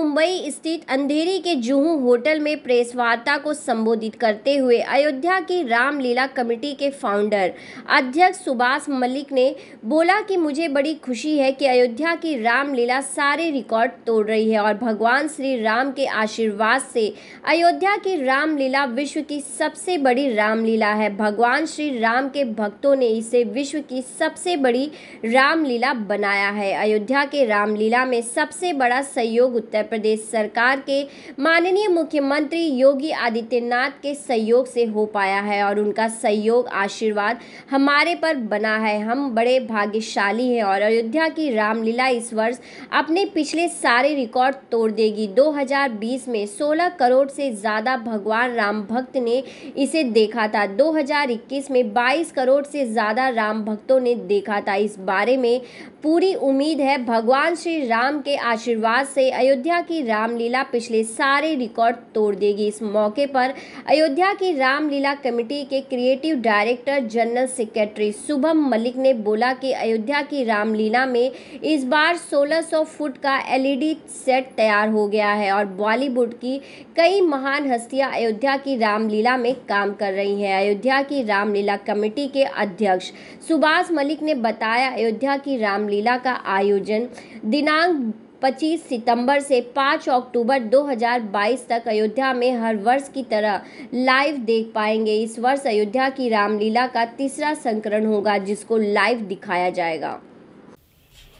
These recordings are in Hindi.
मुंबई स्थित अंधेरी के जुहू होटल में प्रेस वार्ता को संबोधित करते हुए अयोध्या की रामलीला कमेटी के फाउंडर अध्यक्ष सुभाष मलिक ने बोला कि मुझे बड़ी खुशी है कि अयोध्या की रामलीला सारे रिकॉर्ड तोड़ रही है और भगवान श्री राम के आशीर्वाद से अयोध्या की रामलीला विश्व की सबसे बड़ी रामलीला है। भगवान श्री राम के भक्तों ने इसे विश्व की सबसे बड़ी रामलीला बनाया है। अयोध्या के रामलीला में सबसे बड़ा सहयोग उत्तर प्रदेश सरकार के माननीय मुख्यमंत्री योगी आदित्यनाथ के सहयोग से हो पाया है और उनका सहयोग आशीर्वाद हमारे पर बना है। हम बड़े भाग्यशाली हैं और अयोध्या की रामलीला इस वर्ष अपने पिछले सारे रिकॉर्ड तोड़ देगी। 2020 में 16 करोड़ से ज़्यादा भगवान राम भक्त ने इसे देखा था। 2021 में 22 करोड़ से ज़्यादा राम भक्तों ने देखा था। इस बारे में पूरी उम्मीद है। भगवान श्री राम के आशीर्वाद से अयोध्या की रामलीला पिछले सारे रिकॉर्ड तोड़ देगी। इस मौके पर अयोध्या की रामलीला कमेटी के creative director general secretary Shubham Malik ने बोला कि अयोध्या की रामलीला में इस बार 1600 फुट का एलईडी सेट तैयार हो गया है और बॉलीवुड की कई महान हस्तियां अयोध्या की रामलीला में काम कर रही हैं। अयोध्या की रामलीला कमेटी के अध्यक्ष सुभाष मलिक ने बताया, अयोध्या की रामलीला का आयोजन दिनांक 25 सितंबर से 5 अक्टूबर 2022 तक अयोध्या में हर वर्ष की तरह लाइव देख पाएंगे। इस वर्ष अयोध्या की रामलीला का तीसरा संस्करण होगा जिसको लाइव दिखाया जाएगा।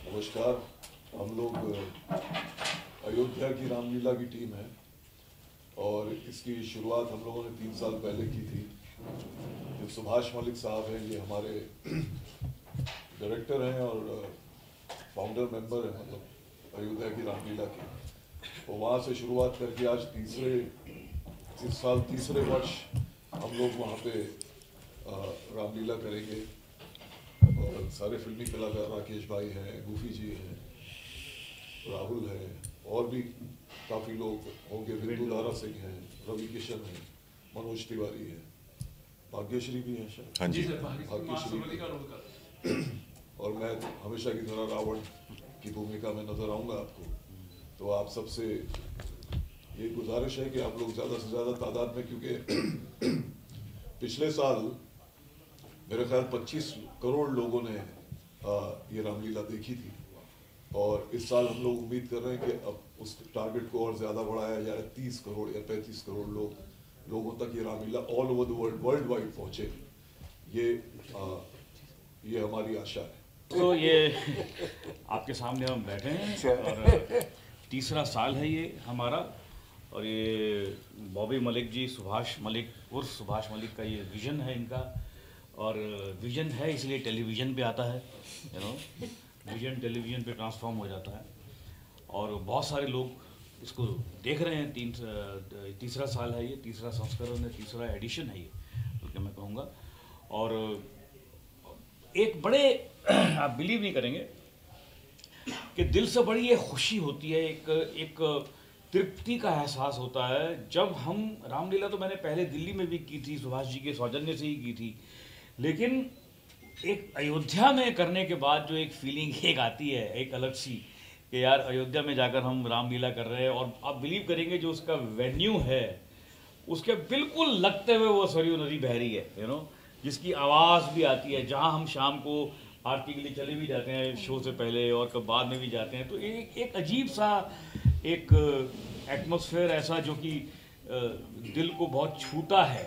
नमस्कार, हम लोग अयोध्या की रामलीला की टीम है और इसकी शुरुआत हम लोगों ने 3 साल पहले की थी। जो सुभाष मलिक साहब हैं, ये हमारे डायरेक्टर हैं और फाउंडर मेंबर हैं, मतलब अयोध्या की रामलीला की। तो वहाँ से शुरुआत करके आज इस साल तीसरे वर्ष हम लोग वहाँ पे रामलीला करेंगे और सारे फिल्मी कलाकार राकेश भाई हैं, गुफी जी हैं, राहुल है और भी काफ़ी लोग होंगे। विद्युधारा सिंह हैं, रवि किशन हैं, मनोज तिवारी है, भाग्यश्री भी है शायद। हाँ जी, भाग्यश्री और मैं हमेशा की तरह रावण की भूमिका में नजर आऊंगा आपको। तो आप सबसे ये गुजारिश है कि आप लोग ज़्यादा से ज़्यादा तादाद में, क्योंकि पिछले साल मेरे ख्याल 25 करोड़ लोगों ने ये रामलीला देखी थी और इस साल हम लोग उम्मीद कर रहे हैं कि अब उस टारगेट को और ज़्यादा बढ़ाया जाए। 30 करोड़ या 35 करोड़ लोगों तक ये Ramlila all over the world wide पहुँचे। ये हमारी आशा है। तो ये आपके सामने हम बैठे हैं और तीसरा साल है ये हमारा। और ये बॉबी मलिक जी, सुभाष मलिक उर्फ सुभाष मलिक का ये विज़न है इनका। और विज़न है इसलिए टेलीविज़न पे आता है, विज़न टेलीविज़न पे ट्रांसफॉर्म हो जाता है और बहुत सारे लोग इसको देख रहे हैं। तीसरा साल है ये, तीसरा संस्करण है, तीसरा एडिशन है ये, तो मैं कहूँगा। और एक बड़े आप बिलीव नहीं करेंगे कि दिल से बड़ी ये खुशी होती है, एक तृप्ति का एहसास होता है जब हम रामलीला, तो मैंने पहले दिल्ली में भी की थी, सुभाष जी के सौजन्य से ही की थी, लेकिन एक अयोध्या में करने के बाद जो एक फीलिंग एक आती है एक अलग सी, कि यार अयोध्या में जाकर हम रामलीला कर रहे हैं। और आप बिलीव करेंगे जो उसका वेन्यू है उसके बिल्कुल लगते हुए वो सरयू नदी बह रही है, जिसकी आवाज़ भी आती है, जहाँ हम शाम को आरती के लिए चले भी जाते हैं शो से पहले और कब बाद में भी जाते हैं। तो एक अजीब सा एक एटमॉस्फेयर ऐसा जो कि दिल को बहुत छूता है।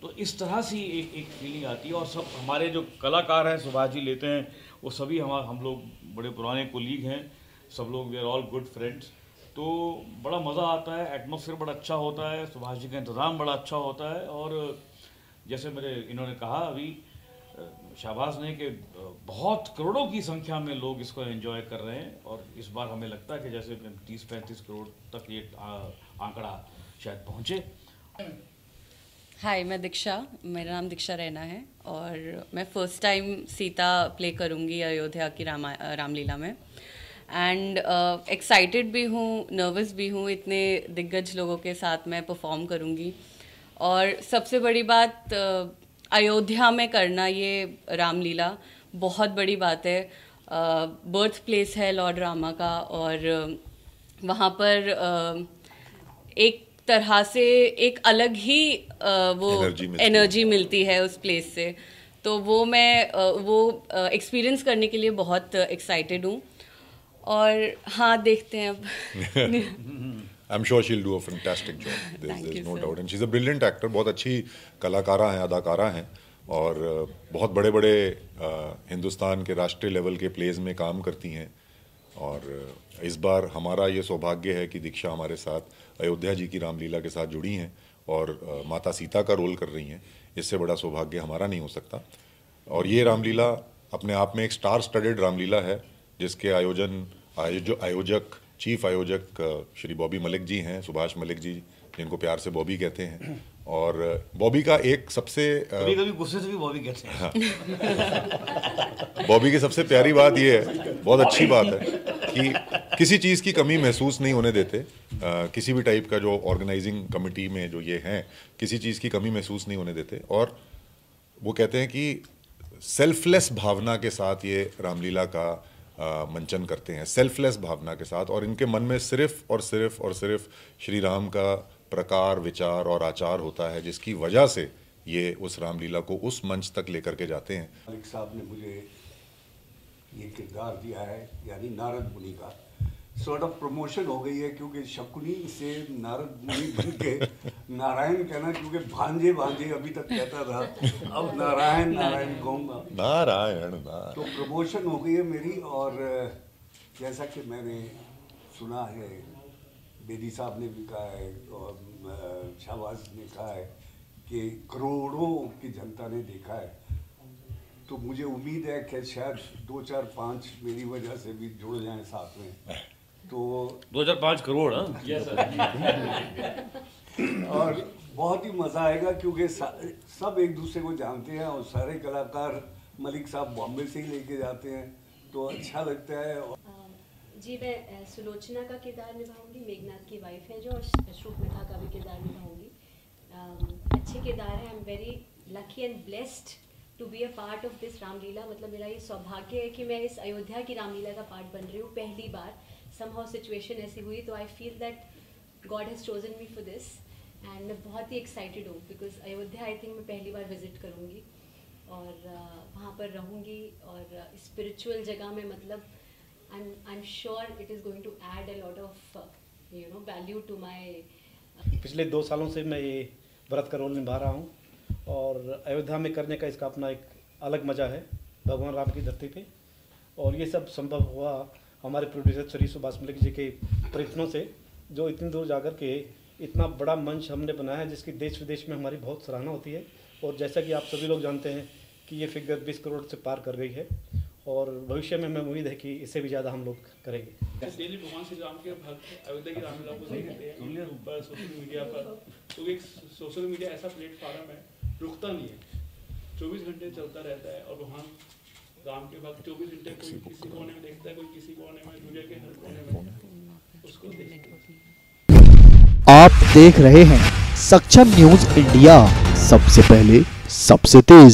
तो इस तरह से एक फीलिंग आती है। और सब हमारे जो कलाकार हैं, सुभाष जी लेते हैं, वो सभी हम लोग बड़े पुराने कोलीग हैं, सब लोग we are all good friends. तो बड़ा मज़ा आता है, एटमॉस्फेयर बड़ा अच्छा होता है, सुभाष जी का इंतज़ाम बड़ा अच्छा होता है। और जैसे इन्होंने कहा अभी शाहबाज ने कि बहुत करोड़ों की संख्या में लोग इसको एंजॉय कर रहे हैं। और इस बार हमें लगता है कि जैसे 30-35 करोड़ तक ये आंकड़ा शायद पहुँचे। हाय, मैं दीक्षा, मेरा नाम दीक्षा रैना है और मैं फ़र्स्ट टाइम सीता प्ले करूँगी अयोध्या की रामलीला में। एंड एक्साइटेड भी हूँ, नर्वस भी हूँ, इतने दिग्गज लोगों के साथ मैं परफॉर्म करूँगी। और सबसे बड़ी बात, अयोध्या में करना ये रामलीला बहुत बड़ी बात है। बर्थ प्लेस है लॉर्ड रामा का और वहाँ पर एक तरह से एक अलग ही वो एनर्जी मिलती है उस प्लेस से। तो वो मैं वो एक्सपीरियंस करने के लिए बहुत एक्साइटेड हूँ। और हाँ, देखते हैं अब। I'm sure she'll do a fantastic job. There's no doubt. And she's a brilliant actor. बहुत अच्छी कलाकारा हैं, अदाकारा हैं, और बहुत बड़े बड़े हिंदुस्तान के राष्ट्रीय लेवल के प्लेज में काम करती हैं। और इस बार हमारा ये सौभाग्य है कि दीक्षा हमारे साथ अयोध्या जी की रामलीला के साथ जुड़ी हैं और माता सीता का रोल कर रही हैं। इससे बड़ा सौभाग्य हमारा नहीं हो सकता। और ये रामलीला अपने आप में एक स्टार स्टडेड रामलीला है, जिसके आयोजक चीफ आयोजक श्री बॉबी मलिक जी हैं, सुभाष मलिक जी, जिनको प्यार से बॉबी कहते हैं। और बॉबी का एक सबसे कभी गुस्से से भी बॉबी कहते हैं। हाँ। बॉबी की सबसे प्यारी बात ये है, बहुत अच्छी बात है, कि किसी चीज़ की कमी महसूस नहीं होने देते। किसी भी टाइप का जो ऑर्गेनाइजिंग कमेटी में जो ये हैं, किसी चीज़ की कमी महसूस नहीं होने देते। और वो कहते हैं कि सेल्फलेस भावना के साथ ये रामलीला का मंचन करते हैं, सेल्फलेस भावना के साथ। और इनके मन में सिर्फ और सिर्फ और सिर्फ श्री राम का प्रकार, विचार और आचार होता है, जिसकी वजह से ये उस रामलीला को उस मंच तक लेकर के जाते हैं। मलिक साहब ने मुझे ये किरदार दिया है, यानी नारद मुनि का। सॉर्ट ऑफ प्रमोशन हो गई है, क्योंकि शकुनी से नारद मुनि बन के नारायण कहना, क्योंकि भांजे भांजे अभी तक कहता था, अब नारायण नारायण कहूँगा। नारायण तो प्रमोशन हो गई है मेरी। और जैसा कि मैंने सुना है, बेदी साहब ने भी कहा है और शाहबाज ने कहा है कि करोड़ों की जनता ने देखा है। तो मुझे उम्मीद है कि शायद 2, 4, 5 मेरी वजह से भी जुड़ जाएं साथ में। तो 2005 करोड़। और बहुत ही मज़ा आएगा, क्योंकि सब एक दूसरे को जानते हैं और सारे कलाकार मलिक साहब बॉम्बे से ही लेके जाते हैं, तो अच्छा लगता है। जी, मैं सुलोचना का किरदार निभाऊंगी, मेघनाथ की वाइफ है जो, और श्रुपमिथा का भी किरदार निभाऊंगी। अच्छे किरदार है। I am very lucky and blessed to be a part of this Ramlila. मतलब मेरा ये सौभाग्य है कि मैं इस अयोध्या की रामलीला का पार्ट बन रही हूँ पहली बार। समहाउ सिचुएशन ऐसी हुई, तो I feel that God has chosen me for this. And मैं बहुत ही एक्साइटेड हूँ, बिकॉज अयोध्या आई थिंक मैं पहली बार विजिट करूँगी और वहाँ पर रहूँगी। और स्पिरिचुअल जगह में, मतलब I'm sure it is going to add a lot of value to my। पिछले 2 सालों से मैं ये व्रत का रोल निभा रहा हूँ और अयोध्या में करने का इसका अपना एक अलग मज़ा है, भगवान राम की धरती पे। और ये सब संभव हुआ हमारे प्रोड्यूसर श्री सुभाष मलिक जी के प्रयत्नों से, जो इतनी दूर जाकर के इतना बड़ा मंच हमने बनाया है, जिसकी देश विदेश में हमारी बहुत सराहना होती है। और जैसा कि आप सभी लोग जानते हैं कि ये फिगर 20 करोड़ से पार कर गई है, और भविष्य में मैं उम्मीद है कि इससे भी ज़्यादा हम लोग करेंगे। डेली भगवान श्री राम के भक्त अयोध्या की रामलीला को देखते हैं ऊपर सोशल मीडिया पर। तो एक सोशल मीडिया ऐसा प्लेटफॉर्म है, रुकता नहीं है, 24 घंटे चलता रहता है। और भगवान राम के भक्त 24 घंटे, कोई किसी कोने में देखता है, कोई किसी कोने में, दुनिया के हर कोने में उसको देखते हैं। आप देख रहे हैं सक्षम न्यूज इंडिया, सबसे पहले सबसे तेज।